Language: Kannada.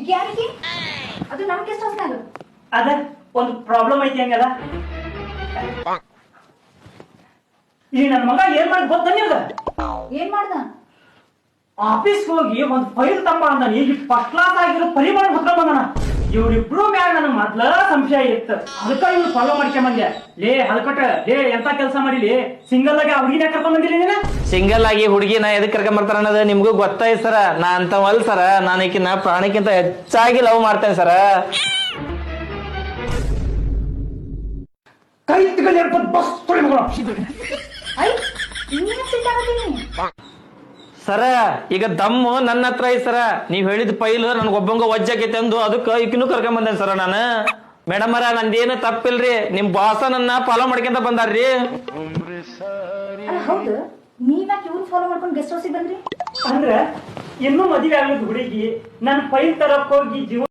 ಯಾರಿಗೆ ಅದು ನಮ್ ಗೆಸ್ಟ್ ಹೌಸ್ನಾಗ ಅದ ಒಂದು ಪ್ರಾಬ್ಲಮ್ ಐತಿ ಹಂಗದ ಈ ನನ್ನ ಮಗ ಏನ್ ಮಾಡಿ ಗೊತ್ತ ಏನ್ ಮಾಡ್ದ ಆಫೀಸ್ ಹೋಗಿ ಒಂದ್ ಫೈಲ್ ತಮ್ಮ ಅಂದ ಈಗ ಫಸ್ಟ್ ಕ್ಲಾಸ್ ಆಗಿರೋ ಪರಿಮಾಣ ಹೊತ್ಕೊಂಡ್ ಬಂದನ ಇವ್ರಿಬ್ರು ಮ್ಯಾಗ ನನಗ್ ಮೊದ್ಲ ಸಂಶಯ ಇತ್ತು ಅದಕ್ಕ ಇವ್ರು ಫಾಲೋ ಮಾಡ್ಕೊಂಬಂದೆ ಲೇ ಹಲ್ಕಟ ಲೇ ಎಂತ ಕೆಲಸ ಮಾಡಿಲಿ ಸಿಂಗಲ್ ಆಗಿ ಹುಡುಗಿನ ಕರ್ಕೊಂಡ್ ಬಂದಿಲ್ಲ ನೀನ ಸಿಂಗಲ್ ಆಗಿ ಹುಡುಗಿನ ಎದಕ್ ಕರ್ಕೊಂಡ್ ಬರ್ತಾರ ಅನ್ನೋದು ನಿಮ್ಗೂ ಗೊತ್ತಾಯ್ತು ಸರ ನಾ ಅಂತವಲ್ ಸರ ನಾನು ಈಕಿನ ಪ್ರಾಣಿಕ್ಕಿಂತ ಹೆಚ್ಚಾಗಿ ಲವ್ ಮಾಡ್ತೇನೆ ಸರ ಕೈ ತಿಗಲ್ ಹೇಳ್ಕೊಂಡು ಬಸ್ ತೊಳಿ ಮಗಳ ಐ ನೀನ್ ಸಿಟ್ಟಾಗತ್ತೀನಿ ಸರ ಈಗ ದಮ್ಮು ನನ್ನ ಹತ್ರ ಐತಿ ಸರ ನೀವ್ ಹೇಳಿದ ಪೈಲ್ ನನ್ಗೊಬ್ಬಂಗ ವಜ್ಜಾಕೈತೆ ಅಂದು ಅದಕ್ಕೆ ಈಕಿನೂ ಕರ್ಕೊಂಡ್ ಬಂದೇನೆ ಸರ ನಾನು ಮೇಡಮ್ ಅರ ನಂದೇನು ತಪ್ಪಿಲ್ರಿ ನಿಮ್ ಬಾಸ ನನ್ನ ಫಾಲೋ ಮಾಡ್ಕೊಂತ ಬಂದಾರ್ರಿ ಅಲ್ಲ ಹೌದು ನೀವ್ಯಾಕೆ ಇವ್ರು ಫಾಲೋ ಮಾಡ್ಕೊಂಡು ಗೆಸ್ಟ್ ಹೌಸಿಗೆ ಬಂದ್ರಿ ಅಂದ್ರ ಇನ್ನೂ ಮದುವೆ ಆಗದ ಹುಡುಗಿ ನನ್ ಫೈಲ್ ತರಕ್ ಹೋಗಿ ಜೀವ